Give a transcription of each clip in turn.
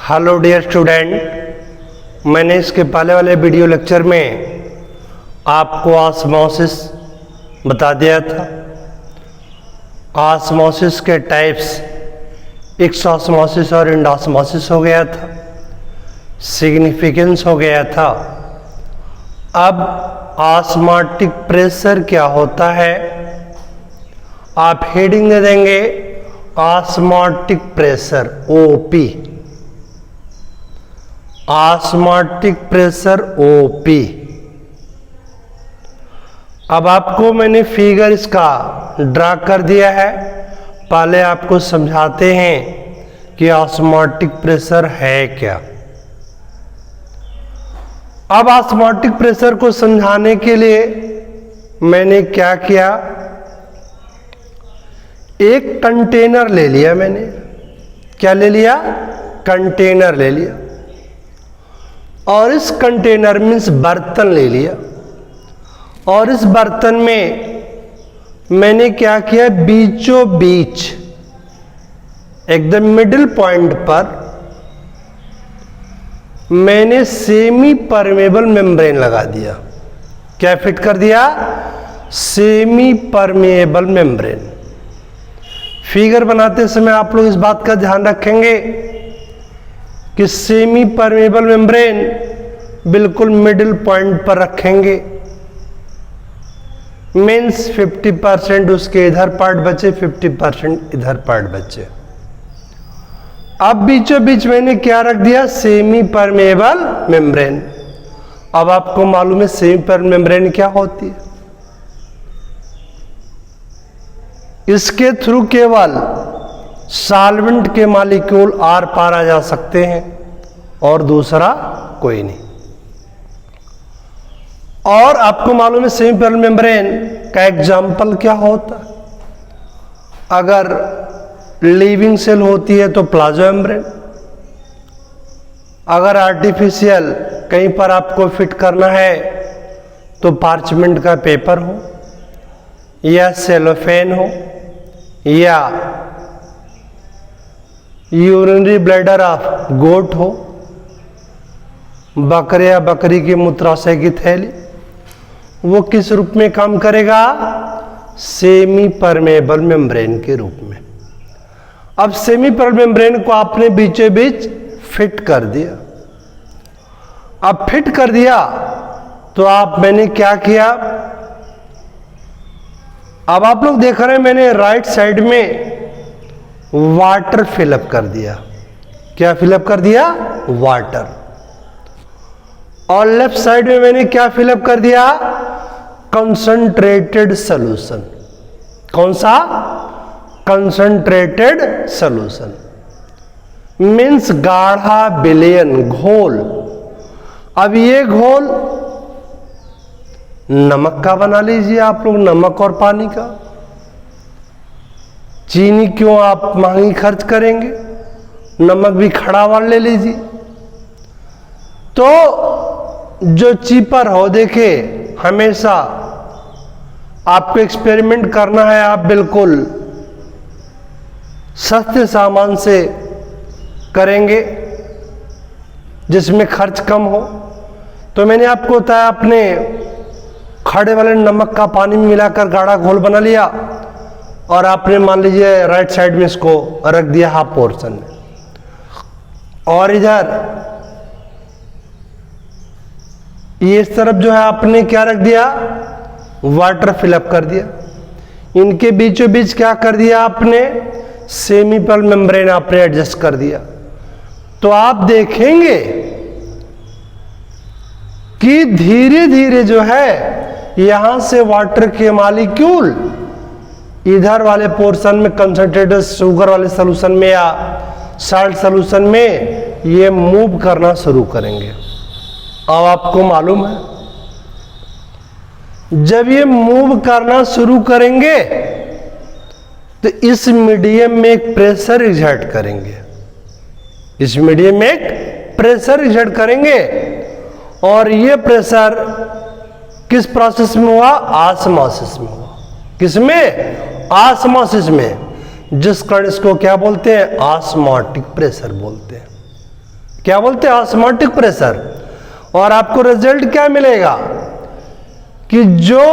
Hello dear student, मैंने इसके पहले वाले वीडियो लेक्चर में आपको ऑस्मोसिस बता दिया था। ऑस्मोसिस के टाइप्स एक्सोस्मोसिस और एंडोस्मोसिस हो गया था, सिग्निफिकेंस हो गया था। अब ऑस्मोटिक प्रेशर क्या होता है, आप हेडिंग दे देंगे osmotic pressure OP, osmotic pressure OP. अब आपको मैंने फिगर इसका ड्रा कर दिया है, पहले आपको समझाते हैं कि ऑस्मोटिक प्रेशर है क्या। अब ऑस्मोटिक प्रेशर को समझाने के लिए मैंने क्या किया, एक कंटेनर ले लिया मैंने। क्या ले लिया? कंटेनर ले लिया। और इस कंटेनर मीन्स बर्तन ले लिया, और इस बर्तन में मैंने क्या किया, बीचों बीच एकदम मिडिल पॉइंट पर मैंने सेमी परमेबल मेम्ब्रेन लगा दिया। क्या फिट कर दिया? Semi permeable membrane. फिगर बनाते समय आप लोग इस बात का ध्यान रखेंगे कि सेमी परमेबल मेम्ब्रेन बिल्कुल मिडिल पॉइंट पर रखेंगे। मीन्स 50% उसके इधर पार्ट बचे, 50% इधर पार्ट बचे। अब बीचों बीच मैंने क्या रख दिया, सेमी परमेबल मेम्ब्रेन। अब आपको मालूम है सेमी परमेबल मेम्ब्रेन क्या होती है। इसके थ्रू केवल सॉल्वेंट के मॉलिक्यूल आर पार आ जा सकते हैं और दूसरा कोई नहीं। और आपको मालूम है सेमी परमेबल मेम्ब्रेन का एग्जाम्पल क्या होता है। अगर लिविंग सेल होती है तो प्लाज्मा मेम्ब्रेन, अगर आर्टिफिशियल कहीं पर आपको फिट करना है तो पार्चमेंट का पेपर हो या सेलोफेन हो या यूरिनरी ब्लैडर ऑफ गोट हो, बकरे या बकरी की मूत्राशय की थैली, वो किस रूप में काम करेगा? सेमी परमेबल मेम्ब्रेन के रूप में। अब सेमी परमेबल मेम्ब्रेन को आपने बीचों बीच फिट कर दिया। अब फिट कर दिया तो मैंने क्या किया, अब आप लोग देख रहे हैं मैंने राइट साइड में वाटर फिलअप कर दिया। क्या फिलअप कर दिया? वाटर। और लेफ्ट साइड में मैंने क्या फिलअप कर दिया? Concentrated solution. कौन सा? कंसंट्रेटेड सॉल्यूशन मीन्स गाढ़ा विलयन घोल। अब ये घोल नमक का बना लीजिए आप लोग, नमक और पानी का। चीनी क्यों आप महंगी खर्च करेंगे, नमक भी खड़ा वाला ले लीजिए। तो जो चीपर हो, देखे हमेशा आपको एक्सपेरिमेंट करना है, आप बिल्कुल सस्ते सामान से करेंगे जिसमें खर्च कम हो। तो मैंने आपको बताया, अपने खड़े वाले नमक का पानी में मिलाकर गाढ़ा घोल बना लिया और आपने मान लीजिए राइट साइड में इसको रख दिया हाफ पोर्शन में, और इधर ये इस तरफ जो है आपने क्या रख दिया, वाटर फिलअप कर दिया। इनके बीचों बीच क्या कर दिया आपने, सेमी परमेबल मेम्ब्रेन आपने एडजस्ट कर दिया। तो आप देखेंगे कि धीरे धीरे जो है यहां से वाटर के मॉलिक्यूल इधर वाले पोर्शन में, कंसंट्रेटेड शुगर वाले सॉल्यूशन में या साल्ट सॉल्यूशन में, ये मूव करना शुरू करेंगे। अब आपको मालूम है जब ये मूव करना शुरू करेंगे तो इस मीडियम में एक प्रेशर एग्जर्ट करेंगे, इस मीडियम में एक प्रेशर एग्जर्ट करेंगे। और ये प्रेशर किस प्रोसेस में हुआ? ऑस्मोसिस में हुआ। किसमें? ऑस्मोसिस में, जिस कारण इसको क्या बोलते हैं? ऑस्मोटिक प्रेशर बोलते हैं। क्या बोलते हैं, ऑस्मोटिक प्रेशर। और आपको रिजल्ट क्या मिलेगा कि जो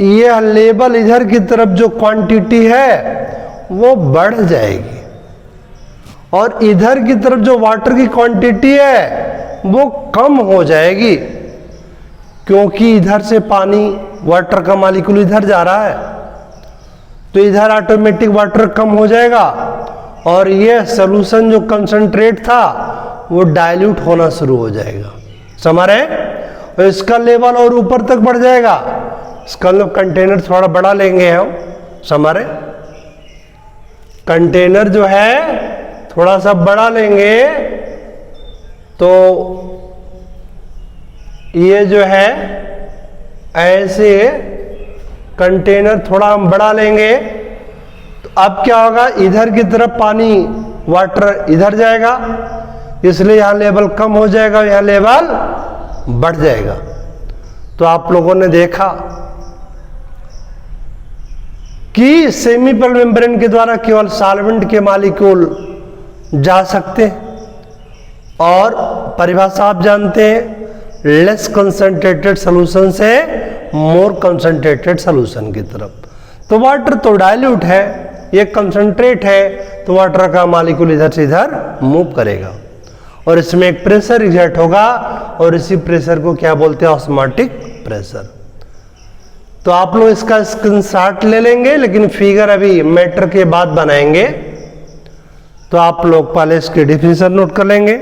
यह लेवल इधर की तरफ जो क्वांटिटी है वो बढ़ जाएगी और इधर की तरफ जो वाटर की क्वांटिटी है वो कम हो जाएगी, क्योंकि इधर से पानी वाटर का मॉलिक्यूल इधर जा रहा है, तो इधर ऑटोमेटिक वाटर कम हो जाएगा और यह सॉल्यूशन जो कंसंट्रेट था वो डाइल्यूट होना शुरू हो जाएगा। समझ रहे हैं? और इसका लेवल और ऊपर तक बढ़ जाएगा। इसका मतलब कंटेनर थोड़ा बड़ा लेंगे हम। समझ रहे? कंटेनर जो है थोड़ा सा बड़ा लेंगे तो ये जो है ऐसे कंटेनर थोड़ा हम बड़ा लेंगे तो अब क्या होगा, इधर की तरफ पानी वाटर इधर जाएगा, इसलिए यहां लेवल कम हो जाएगा, यहां लेवल बढ़ जाएगा। तो आप लोगों ने देखा कि सेमी परमेबल मेम्ब्रेन के द्वारा केवल सॉल्वेंट के मॉलिक्यूल जा सकते हैं और परिभाषा आप जानते हैं, लेस कंसंट्रेटेड सॉल्यूशन से मोर कंसंट्रेटेड सॉल्यूशन की तरफ। तो वाटर तो डाइल्यूट है, ये कंसंट्रेट है, तो वाटर का मॉलिक्यूल इधर से इधर मूव करेगा और इसमें एक प्रेशर एग्जर्ट होगा और इसी प्रेशर को क्या बोलते हैं, ऑस्मोटिक प्रेशर। तो आप लोग इसका स्क्रीनशॉट ले लेंगे, लेकिन फिगर अभी मैटर के बाद बनाएंगे। तो आप लोग पहले इसकी डिफिनेशन नोट कर लेंगे।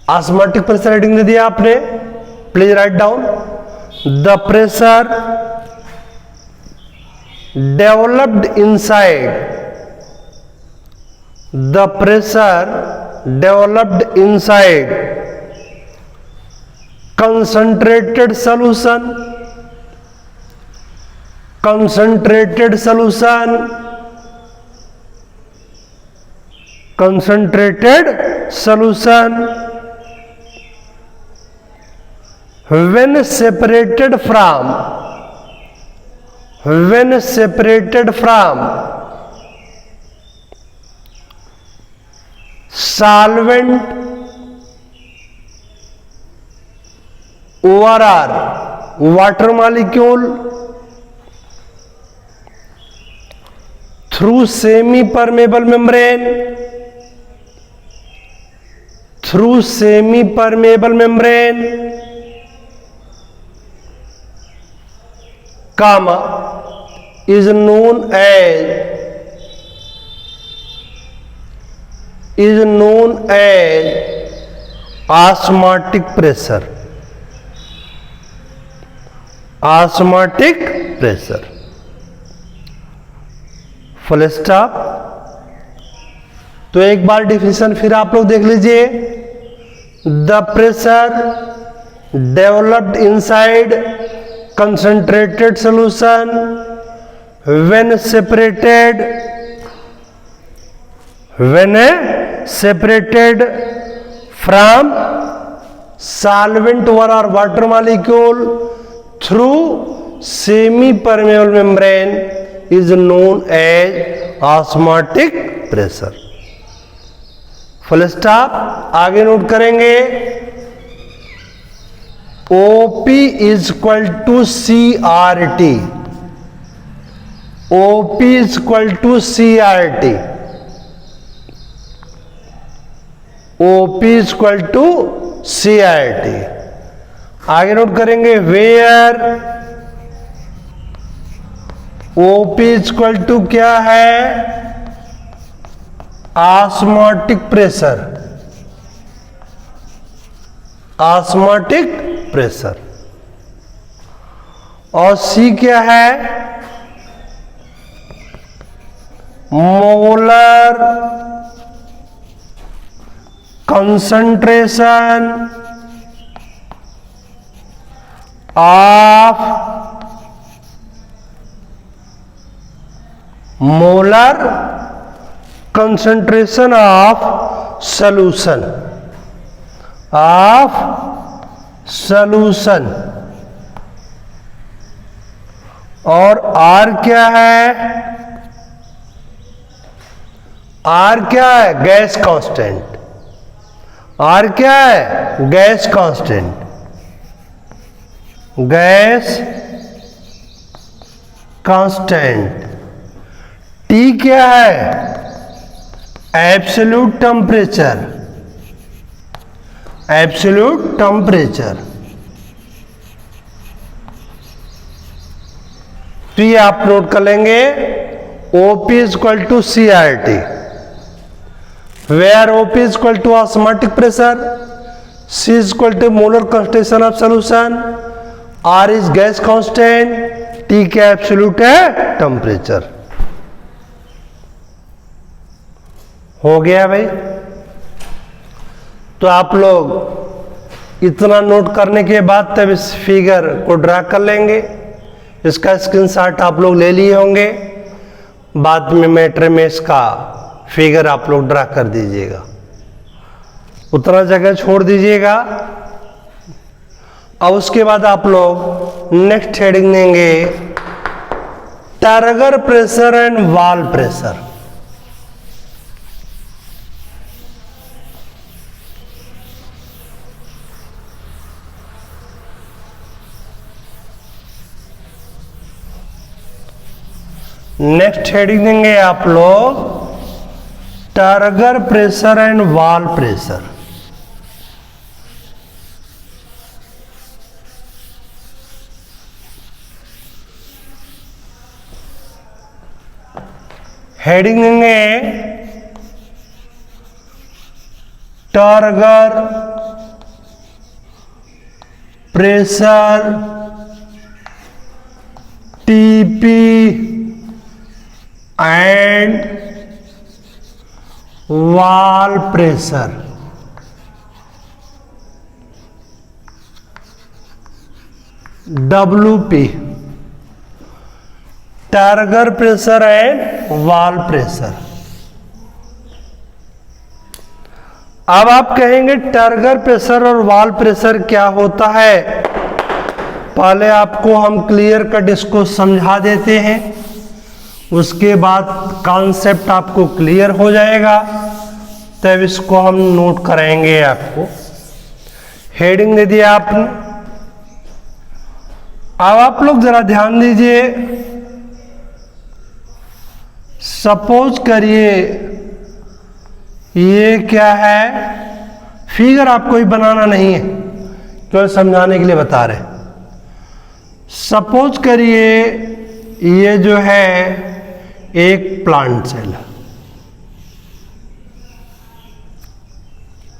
ऑस्मोटिक प्रेशर हेडिंग दे दिया आपने, please write down. The pressure developed inside, the pressure developed inside concentrated solution, concentrated solution, concentrated solution when separated from, when separated from solvent ORR water molecule through semi permeable membrane, through semi permeable membrane, comma is known as osmotic pressure, osmotic pressure, full stop. तो एक बार definition फिर आप लोग देख लीजिए। The pressure developed inside concentrated solution when separated, when separated from solvent or water molecule through semi permeable membrane is known as osmotic pressure। Full stop. आगे note करेंगे, OP is equal to CRT, OP is equal to CRT, OP is equal to CRT। आगे note करेंगे, where OP is equal to क्या है, osmotic pressure, osmotic pressure. और C क्या है, molar concentration of molar concentration of solution, of solution। और R क्या है, आर क्या है? Gas constant. आर क्या है? Gas constant. Gas constant. T क्या है? Absolute temperature. Absolute temperature. तो ये आप नोट कर लेंगे, OP is equal to CRT, where OP is equal to osmotic pressure, C is equal to molar concentration of solution, R is gas constant, T क्या absolute है? Temperature. हो गया भाई। तो आप लोग इतना नोट करने के बाद तब इस फिगर को ड्रा कर लेंगे। इसका स्क्रीनशॉट आप लोग ले लिए होंगे, बाद में मैटर में इसका फिगर आप लोग ड्रा कर दीजिएगा, उतना जगह छोड़ दीजिएगा। अब उसके बाद आप लोग नेक्स्ट हेडिंग देंगे turgor pressure and wall pressure. Next heading देंगे आप लोग turgor pressure and wall pressure. Heading देंगे turgor pressure TP and wall pressure. WP, turgor pressure and wall pressure. अब आप कहेंगे टर्गर प्रेशर और वाल्व प्रेशर क्या होता है? पहले आपको हम क्लियर कट इसको समझा देते हैं, उसके बाद कॉन्सेप्ट आपको क्लियर हो जाएगा, तब इसको हम नोट कराएंगे। आपको हेडिंग दे दिया आपने। अब आप लोग जरा ध्यान दीजिए, सपोज करिए ये क्या है, फिगर आपको ही बनाना नहीं है, केवल समझाने के लिए बता रहे। सपोज करिए ये जो है एक प्लांट सेल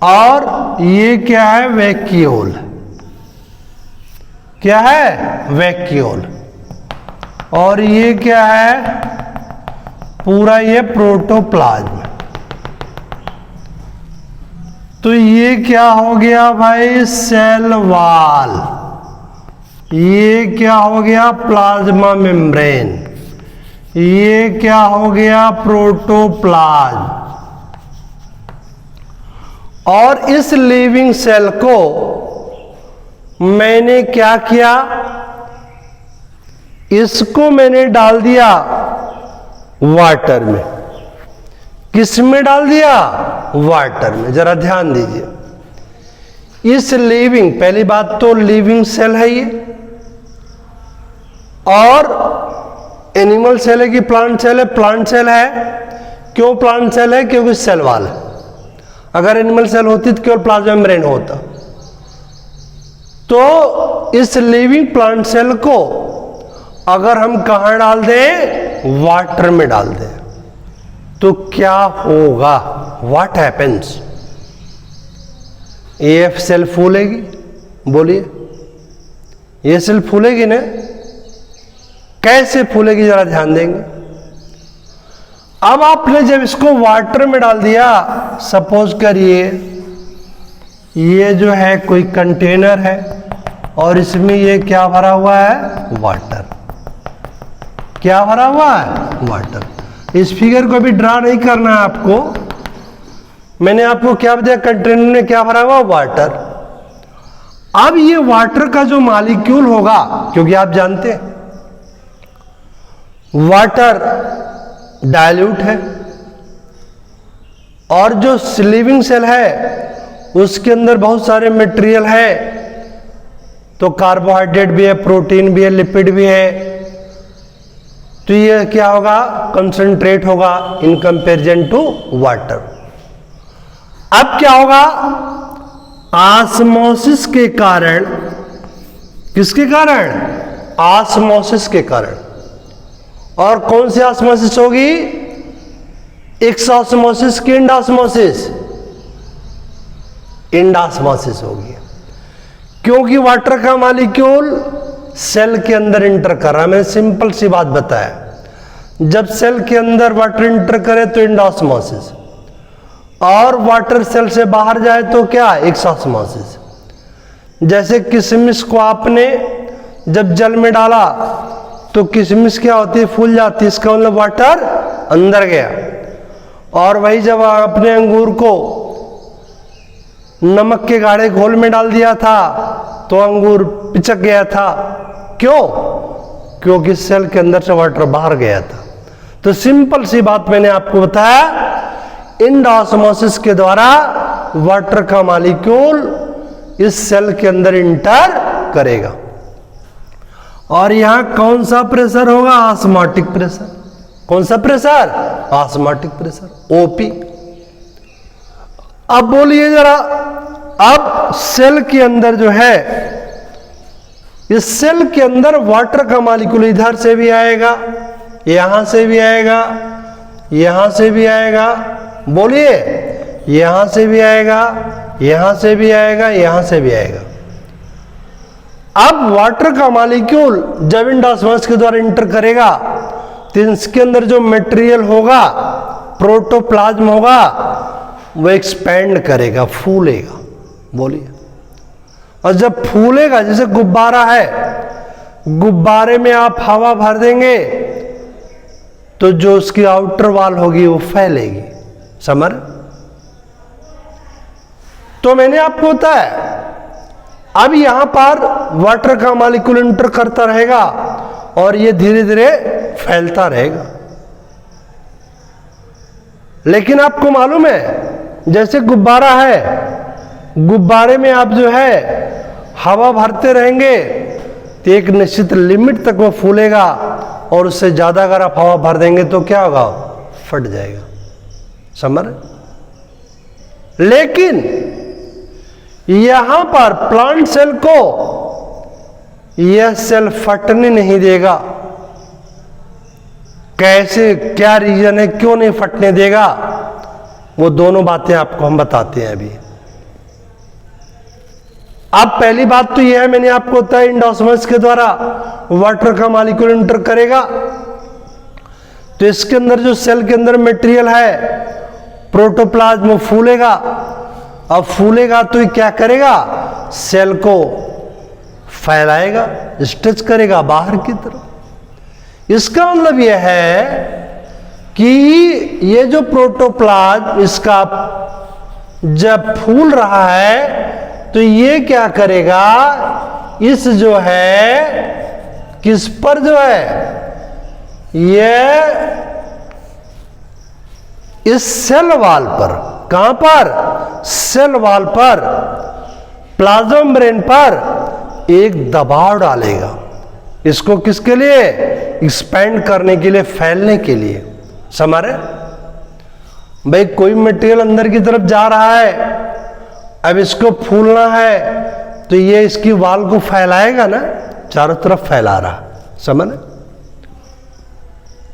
और ये क्या है? वैक्यूल। क्या है? वैक्यूल। और ये क्या है? पूरा ये प्रोटोप्लाज्म। तो ये क्या हो गया भाई? Cell wall. ये क्या हो गया? Plasma membrane. ये क्या हो गया? प्रोटोप्लाज्म। और इस लिविंग सेल को मैंने क्या किया? इसको मैंने डाल दिया वाटर में। किस में डाल दिया? वाटर में। जरा ध्यान दीजिए, इस लिविंग, पहली बात तो लिविंग सेल है ये, और एनिमल सेल है कि प्लांट सेल है? प्लांट सेल है। क्यों प्लांट सेल है? क्योंकि सेल वॉल है। अगर एनिमल सेल होती तो केवल प्लाज्मा मेम्ब्रेन होता। तो इस लिविंग प्लांट सेल को अगर हम कहां डाल दें? वाटर में डाल दें, तो क्या होगा? What happens? ये सेल फूलेगी। बोलिए, ये सेल फूलेगी ना? कैसे फूलेगी? जरा ध्यान देंगे। अब आपने जब इसको वाटर में डाल दिया, सपोज करिए ये जो है कोई कंटेनर है और इसमें ये क्या भरा हुआ है? वाटर। क्या भरा हुआ है? वाटर। इस फिगर को भी ड्रा नहीं करना है आपको। मैंने आपको क्या बताया? कंटेनर में क्या भरा हुआ? वाटर। अब ये वाटर का जो मॉलिक्यूल होगा, क्योंकि आप जानते हैं वाटर डाइल्यूट है और जो लिविंग सेल है उसके अंदर बहुत सारे मटेरियल है, तो कार्बोहाइड्रेट भी है, प्रोटीन भी है, लिपिड भी है, तो ये क्या होगा, कंसंट्रेट होगा इन कंपैरिजन टू वाटर। अब क्या होगा, ऑस्मोसिस के कारण, किसके कारण, ऑस्मोसिस के कारण। और कौन सी ऑस्मोसिस होगी, एक्सॉस्मोसिस की इंडास्मोसिस, इंडास्मोसिस होगी, क्योंकि वाटर का मॉलिक्यूल सेल के अंदर इंटर कर रहा है। मैंने सिंपल सी बात बताया, जब सेल के अंदर वाटर इंटर करे तो इंडास्मोसिस, और वाटर सेल से बाहर जाए तो क्या, एक्सॉस्मोसिस। जैसे किशमिश को आपने जब जल में डाला तो किशमिश क्या होती है, फूल जाती है, इसका मतलब वाटर अंदर गया। और वही जब आपने अंगूर को नमक के गाढ़े घोल में डाल दिया था तो अंगूर पिचक गया था, क्यों, क्योंकि सेल के अंदर से वाटर बाहर गया था। तो सिंपल सी बात मैंने आपको बताया, इंडास्मोसिस के द्वारा वाटर का मॉलिक्यूल इस सेल के अंदर इंटर करेगा। और यहां कौन सा प्रेशर होगा, ऑस्मोटिक प्रेशर। कौन सा प्रेशर, ऑस्मोटिक प्रेशर, ओपी। अब बोलिए जरा, अब सेल के अंदर जो है, इस सेल के अंदर वाटर का मॉलिक्यूल इधर से भी आएगा, यहां से भी आएगा, यहां से भी आएगा, बोलिए, यहां से भी आएगा, यहां से भी आएगा, यहां से भी आएगा। अब वाटर का मॉलिक्यूल जब इंडास्मोसिस के द्वारा इंटर करेगा तो इसके अंदर जो मटेरियल होगा, प्रोटोप्लाज्म होगा, वो एक्सपेंड करेगा, फूलेगा, बोलिए। और जब फूलेगा, जैसे गुब्बारा है, गुब्बारे में आप हवा भर देंगे तो जो उसकी आउटर वॉल होगी वो फैलेगी, समझ। तो मैंने आपको बताया, अब यहां पर वाटर का मॉलिक्यूल इंटर करता रहेगा और ये धीरे धीरे फैलता रहेगा। लेकिन आपको मालूम है, जैसे गुब्बारा है, गुब्बारे में आप जो है हवा भरते रहेंगे तो एक निश्चित लिमिट तक वो फूलेगा, और उससे ज्यादा अगर आप हवा भर देंगे तो क्या होगा, फट जाएगा, समझ। लेकिन यहां पर प्लांट सेल को यह सेल फटने नहीं देगा। कैसे, क्या रीजन है, क्यों नहीं फटने देगा, वो दोनों बातें आपको हम बताते हैं अभी। अब पहली बात तो यह है, मैंने आपको बताया, इंडास्मोसिस के द्वारा वाटर का मॉलिक्यूल इंटर करेगा तो इसके अंदर जो सेल के अंदर मटेरियल है, प्रोटोप्लाज्म, फूलेगा। अब फूलेगा तो ये क्या करेगा, सेल को फैलाएगा, स्ट्रेच करेगा बाहर की तरफ। इसका मतलब यह है कि ये जो प्रोटोप्लाज्म इसका जब फूल रहा है तो ये क्या करेगा, इस जो है, किस पर जो है, ये इस सेल वॉल पर, कहां पर, सेल वॉल पर, प्लाज्मा मेम्ब्रेन पर एक दबाव डालेगा। इसको किसके लिए, एक्सपेंड करने के लिए, फैलने के लिए, समझ रहे। भाई कोई मटेरियल अंदर की तरफ जा रहा है, अब इसको फूलना है तो ये इसकी वाल को फैलाएगा ना, चारों तरफ फैला रहा, समझ।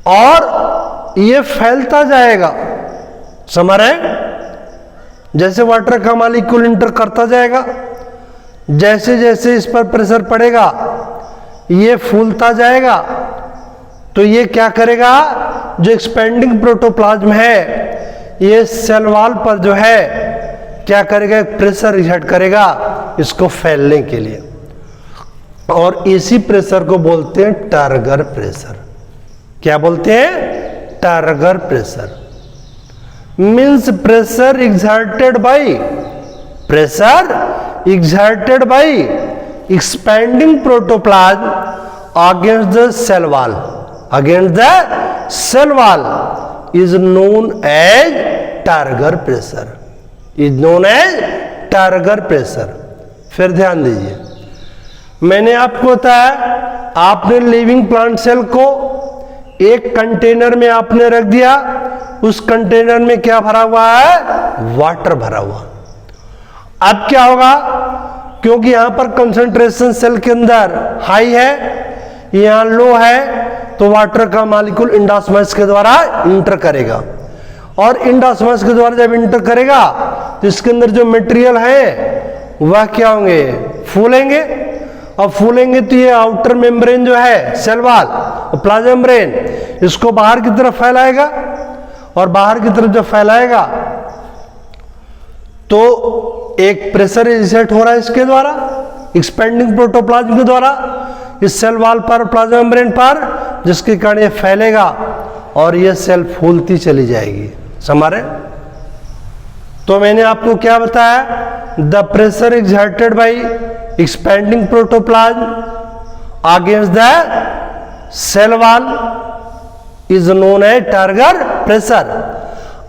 और ये फैलता जाएगा, समझ रहे। जैसे वाटर का मॉलिक्यूल इंटर करता जाएगा, जैसे जैसे इस पर प्रेशर पड़ेगा ये फूलता जाएगा, तो ये क्या करेगा, जो एक्सपेंडिंग प्रोटोप्लाज्म है ये सेल वॉल पर जो है क्या करेगा, प्रेशर एक्सर्ट करेगा इसको फैलने के लिए। और इसी प्रेशर को बोलते हैं टर्गर प्रेशर। क्या बोलते हैं, turgor pressure. Means pressure exerted by expanding protoplasm against the cell wall, is known as turgor pressure, is known as turgor pressure. फिर ध्यान दीजिए, मैंने आपको बताया आपने लिविंग प्लांट सेल को एक कंटेनर में आपने रख दिया, उस कंटेनर में क्या भरा हुआ है? वाटर भरा हुआ। अब क्या होगा, क्योंकि यहां पर कंसंट्रेशन सेल के अंदर हाई है, यहां लो है, तो वाटर का मॉलिक्यूल इंडोस्मोस के द्वारा इंटर करेगा, और इंडोस्मोस के द्वारा जब इंटर करेगा तो इसके अंदर जो मटेरियल है वह क्या होंगे? फूलेंगे। अब फूलेंगे तो ये आउटर मेम्ब्रेन जो है सेल वॉल और प्लाज्मा मेम्ब्रेन, इसको बाहर की तरफ फैलाएगा, और बाहर की तरफ जब फैलाएगा तो एक प्रेशर एक्सर्ट हो रहा है इसके द्वारा, एक्सपेंडिंग प्रोटोप्लाज्म के द्वारा इस सेल वॉल पर, प्लाज्मा मेम्ब्रेन पर, जिसके कारण ये फैलेगा और ये सेल फूलती चली जाएगी। समझ रहे? तो मैंने आपको क्या बताया? The pressure exerted by expanding protoplasm against the cell wall is known as turgor pressure,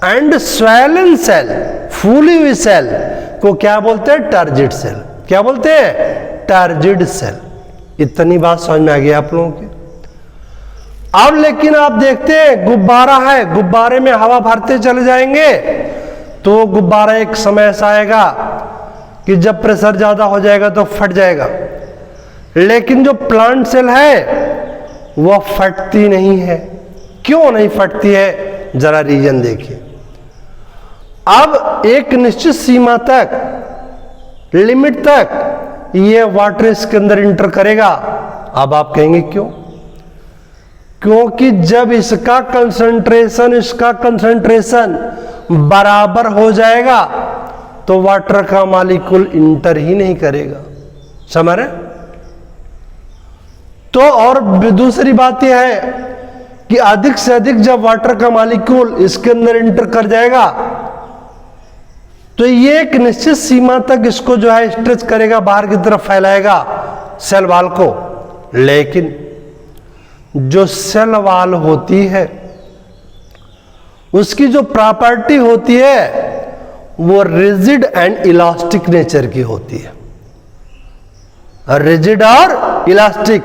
and swollen cell, फूली हुई सेल को क्या बोलते हैं? Turgid cell. क्या बोलते हैं? Turgid cell. इतनी बात समझ में आ गई आप लोगों की। अब लेकिन आप देखते हैं गुब्बारा है, गुब्बारे में हवा भरते चले जाएंगे तो गुब्बारा एक समय ऐसा आएगा कि जब प्रेशर ज्यादा हो जाएगा तो फट जाएगा, लेकिन जो प्लांट सेल है वह फटती नहीं है। क्यों नहीं फटती है? जरा रीजन देखिए। अब एक निश्चित सीमा तक, लिमिट तक ये वाटर इसके अंदर इंटर करेगा। अब आप कहेंगे क्यों? क्योंकि जब इसका कंसंट्रेशन बराबर हो जाएगा तो वाटर का मॉलिक्यूल इंटर ही नहीं करेगा। समझ रहे? तो और दूसरी बात यह है कि अधिक से अधिक जब वाटर का मॉलिक्यूल इसके अंदर इंटर कर जाएगा तो ये एक निश्चित सीमा तक इसको जो है स्ट्रेच करेगा, बाहर की तरफ फैलाएगा सेल वॉल को। लेकिन जो सेल वॉल होती है उसकी जो प्रॉपर्टी होती है वो रिजिड एंड इलास्टिक नेचर की होती है। रिजिड और इलास्टिक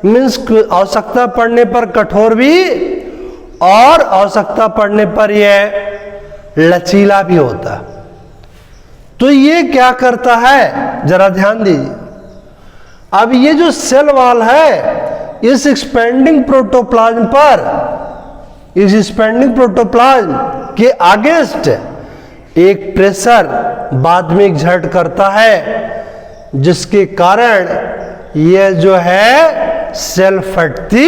मीन्स आवश्यकता पड़ने पर कठोर भी और आवश्यकता पड़ने पर यह लचीला भी होता है। तो ये क्या करता है, जरा ध्यान दीजिए। अब ये जो सेल वॉल है इस एक्सपेंडिंग प्रोटोप्लाज्म पर, इस एक्सपेंडिंग प्रोटोप्लाज्म के अगेंस्ट एक प्रेशर बाद में एक्सर्ट करता है, जिसके कारण यह जो है सेल फटती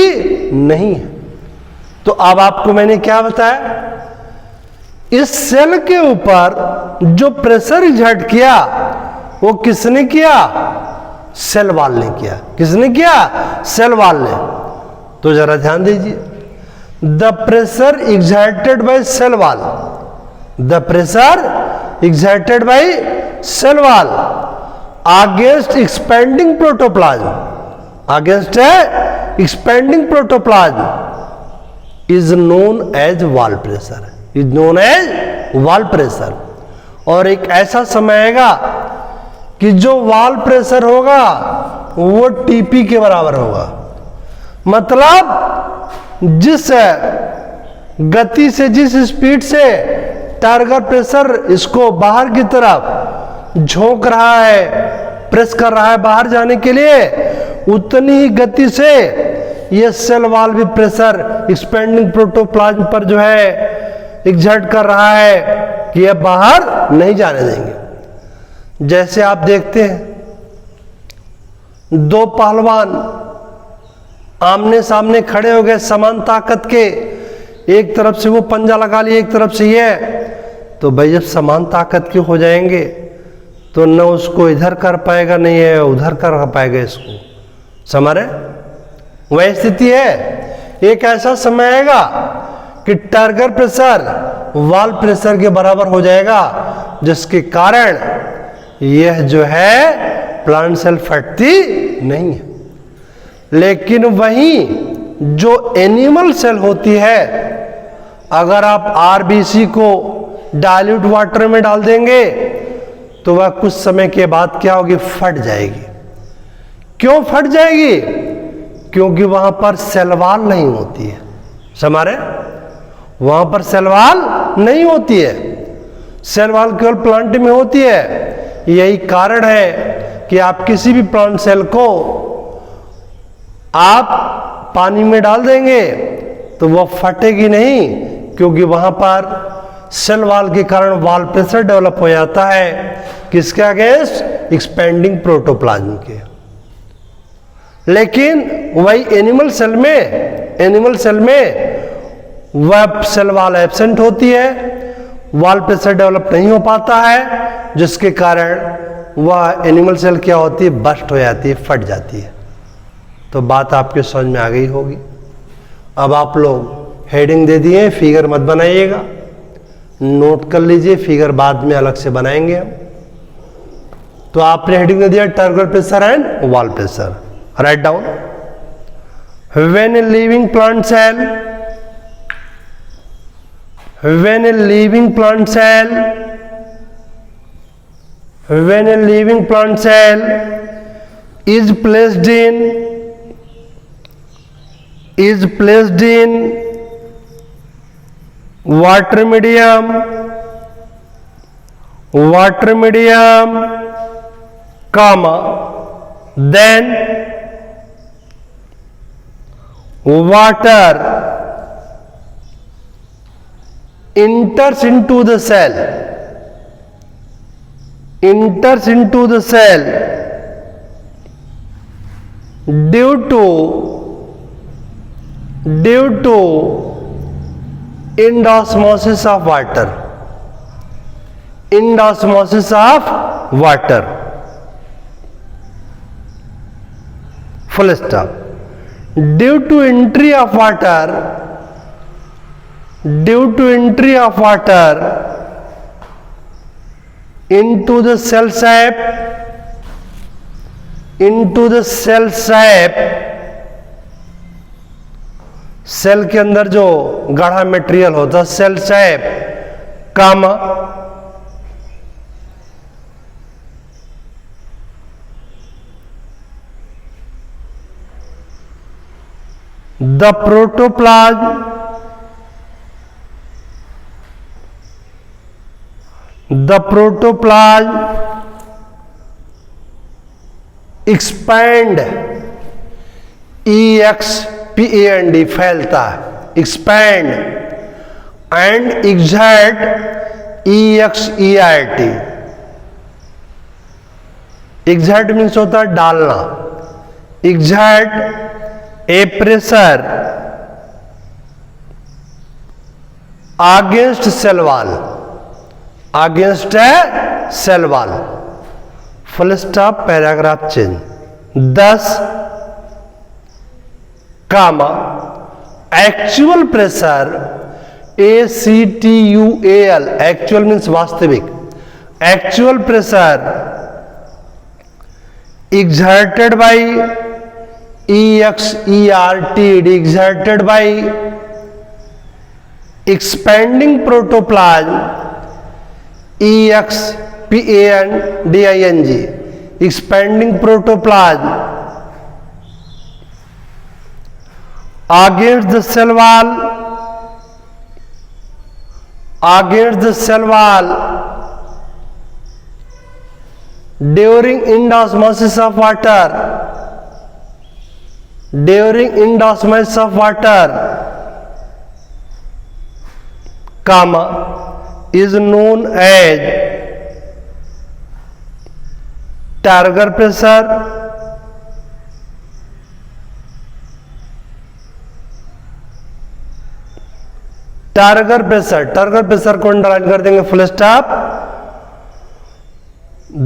नहीं है। तो अब आपको मैंने क्या बताया? इस सेल के ऊपर जो प्रेशर एक्सर्ट किया वो किसने किया? सेल वॉल ने किया। किसने किया? सेल वॉल ने। तो जरा ध्यान दीजिए, the pressure exerted by cell wall, the pressure exerted by cell wall against expanding protoplasm, against expanding protoplasm is known as wall pressure, is known as wall pressure. और एक ऐसा समय आएगा कि जो वॉल प्रेशर होगा वो टीपी के बराबर होगा। मतलब जिस गति से, जिस स्पीड से टारगर प्रेशर इसको बाहर की तरफ झोंक रहा है, प्रेस कर रहा है बाहर जाने के लिए, उतनी ही गति से ये सेल वॉल भी प्रेशर एक्सपेंडिंग प्रोटोप्लाज्म पर जो है एक्सर्ट कर रहा है कि यह बाहर नहीं जाने देंगे। जैसे आप देखते हैं दो पहलवान आमने सामने खड़े हो गए समान ताकत के, एक तरफ से वो पंजा लगा लिए, एक तरफ से ये, तो भाई जब समान ताकत के हो जाएंगे तो न उसको इधर कर पाएगा, नहीं है उधर कर पाएगा इसको। समझ रहे? वह स्थिति है। एक ऐसा समय आएगा कि टारगर प्रेशर वॉल प्रेशर के बराबर हो जाएगा, जिसके कारण यह जो है प्लांट सेल फटती नहीं है। लेकिन वहीं जो एनिमल सेल होती है, अगर आप आरबीसी को डाइल्यूट वाटर में डाल देंगे तो वह कुछ समय के बाद क्या होगी, फट जाएगी। क्यों फट जाएगी? क्योंकि वहां पर सेल वॉल नहीं होती है। समझ रहे? वहां पर सेल वॉल नहीं होती है, सेल वॉल केवल प्लांट में होती है। यही कारण है कि आप किसी भी प्लांट सेल को आप पानी में डाल देंगे तो वह फटेगी नहीं, क्योंकि वहां पर सेल वॉल के कारण वॉल प्रेशर डेवलप हो जाता है। किसके अगेंस्ट? एक्सपेंडिंग प्रोटोप्लाज्म के। लेकिन वही एनिमल सेल में वह सेल वॉल एब्सेंट होती है, वॉल प्रेशर डेवलप नहीं हो पाता है, जिसके कारण वह एनिमल सेल क्या होती है, बस्ट हो जाती है, फट जाती है। तो बात आपके समझ में आ गई होगी। अब आप लोग हेडिंग दे दिए, फिगर मत बनाइएगा, नोट कर लीजिए, फिगर बाद में अलग से बनाएंगे हम। तो आपने हेडिंग दे दिया turgor pressure and wall pressure. Right down. When a living plant cell when a living plant cell is placed in water medium, comma, then water enters into the cell, due to endosmosis of water, full stop. Due to entry of water into the cell shape, सेल के अंदर जो गाढ़ा material होता है cell shape, comma, the protoplasm expand, expand फैलता है, expand and exert, exert, exert means होता है डालना, exert a pressure against cell wall, full stop, paragraph change. 10 comma actual pressure ACTUAL, actual means वास्तविक, actual pressure exerted by EXERTED, exerted by expanding protoplasm EXPANDING, expanding protoplasm against the cell wall during endosmosis of water, comma, is known as Targar pressure, turgor pressure को underline कर देंगे, full stop.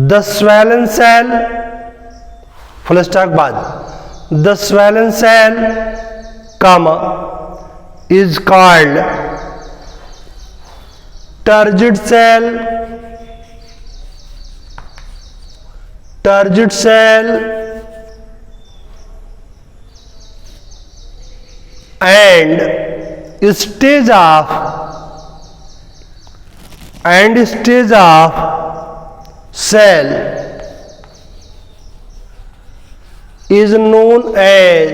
The swollen cell, full stop बाद, the swollen cell, comma, is called turgid cell, and stage of end stage of cell is known as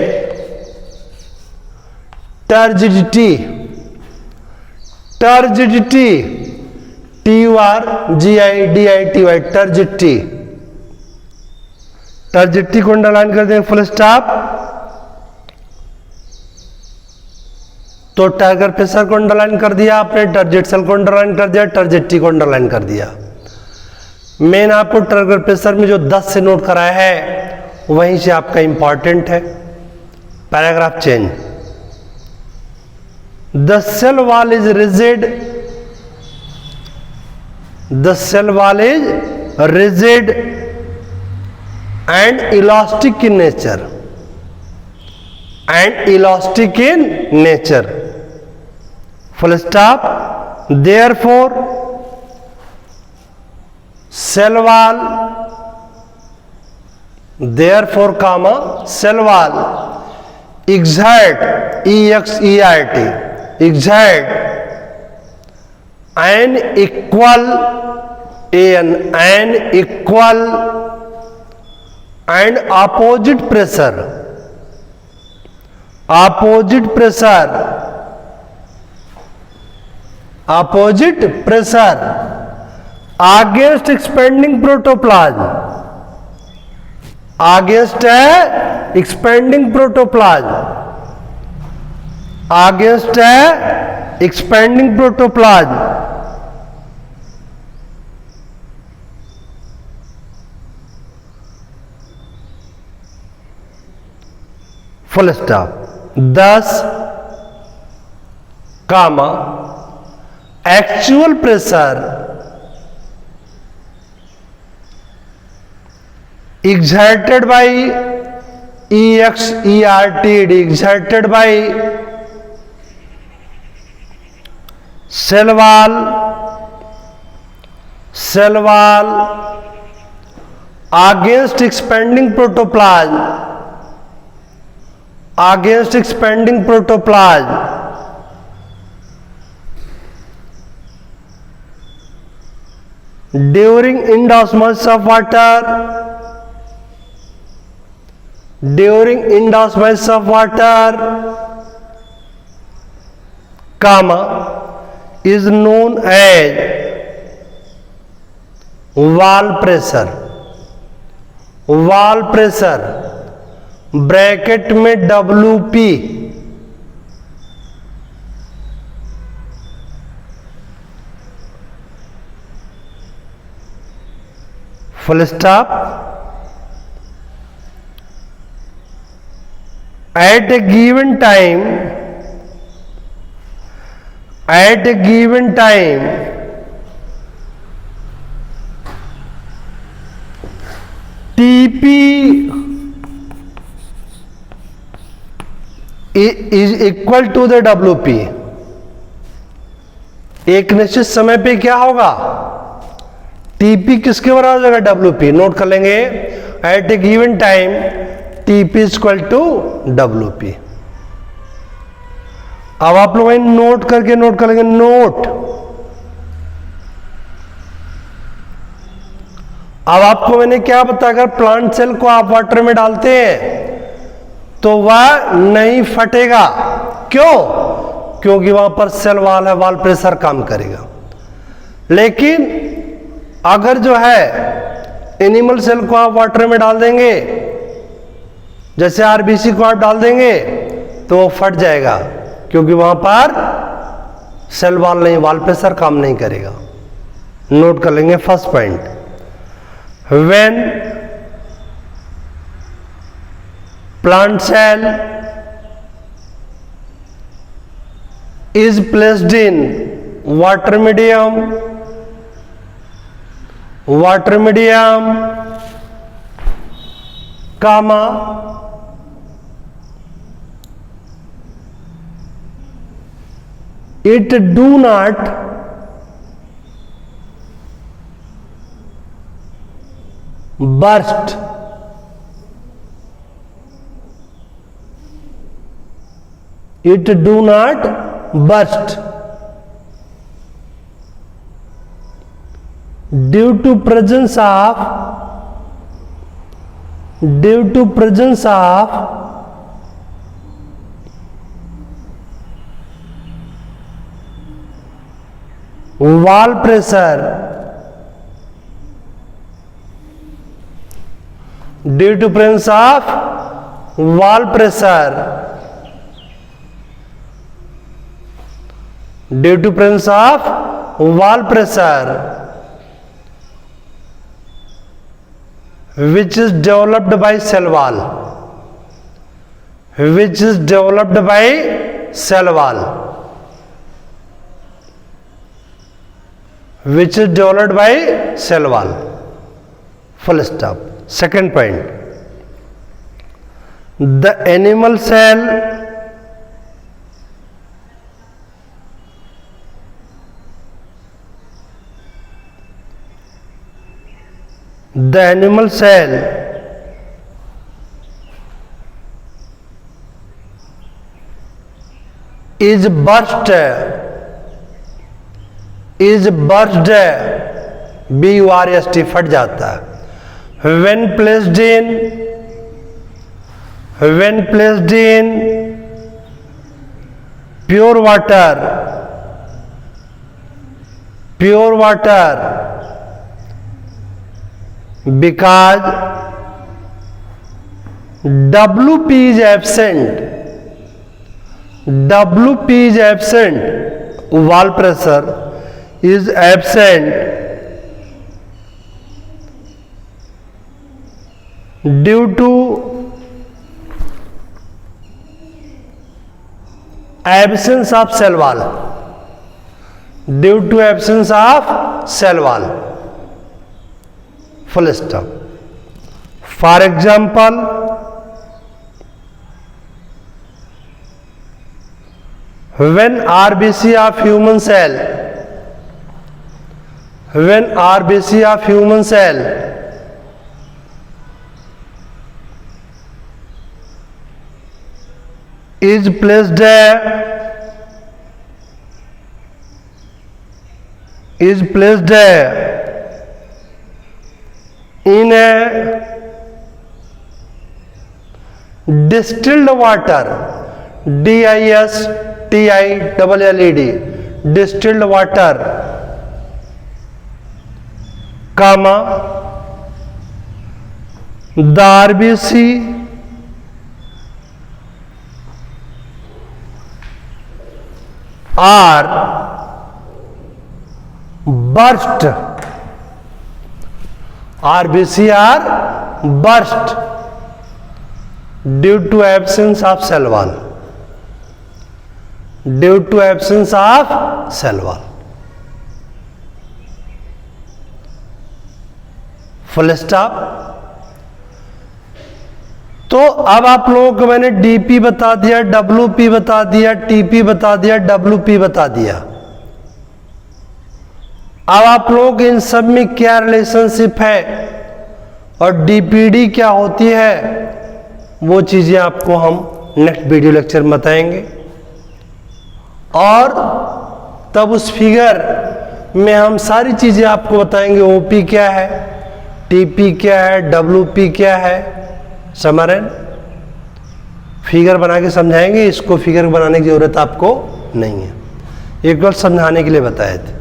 turgidity. Turgidity, turgidity, turgidity. Turgidity को underline कर देंगे, full stop. तो tiger pressure को underline कर दिया आपने, turgid cell को underline कर दिया, टर्जिडिटी को अंडरलाइन कर दिया. मेन आपको टाइगर प्रेशर में जो 10 से नोट कराया है वहीं से आपका इंपॉर्टेंट है. Paragraph change. The cell wall is rigid. The cell wall is rigid and elastic in nature, and elastic in nature, full stop. Therefore cell wall, therefore comma cell wall exert, exert, exert an equal and opposite pressure against expanding protoplasm, against expanding protoplasm, against expanding protoplasm. Full stop. 10 comma actual pressure exerted by exerted, exerted by cell wall against expanding protoplasm, against expanding protoplasm, during endosmosis of water, during endosmosis of water, comma is known as wall pressure. wall pressure bracket में WP, full stop. At a given time, at a given time TP is equal to the WP. एक निश्चित समय पे क्या होगा, TP किसके बराबर हो जाएगा, WP. नोट कर लेंगे, at a given time TP is equal to WP. अब आप लोग नोट करके नोट करेंगे. नोट. अब आपको मैंने क्या बताया, अगर प्लांट सेल को आप वाटर में डालते हैं तो वह नहीं फटेगा. क्यों? क्योंकि वहां पर सेल वॉल है, वॉल प्रेशर काम करेगा. लेकिन अगर जो है एनिमल सेल को आप वाटर में डाल देंगे, जैसे RBC को आप डाल देंगे, तो वो फट जाएगा, क्योंकि वहां पर सेल वॉल नहीं, वॉल प्रेशर काम नहीं करेगा. नोट कर लेंगे first point. When plant cell is placed in water medium, comma it do not burst. It do not burst. Due to presence of wall pressure, due to presence of wall pressure, due to presence of wall pressure which is developed by cell wall, which is developed by cell wall, which is developed by cell wall. Full stop. Second point, the animal cell is burst BURST फट जाता है when placed in pure water because WP is absent, wall pressure is absent due to absence of cell wall, full stop. For example, when RBC of human cell is placed in a distilled water, DISTILLED, distilled water, comma, the RBC are burst, due to absence of cell wall, full stop. तो अब आप लोगों को मैंने DP बता दिया, WP बता दिया, टीपी बता दिया, डब्ल्यूपी बता दिया। अब आप लोग इन सब में क्या रिलेशनशिप है और डीपीडी क्या होती है, वो चीजें आपको हम नेक्स्ट वीडियो लेक्चर में बताएंगे। और तब उस फिगर में हम सारी चीजें आपको बताएंगे, ओपी क्या है, टीपी क्या है, डब्ल्यूपी क्या है, समझ, फिगर बना के समझाएंगे। इसको फिगर बनाने की जरूरत आपको नहीं है, एक बार समझाने के लिए बताए थे।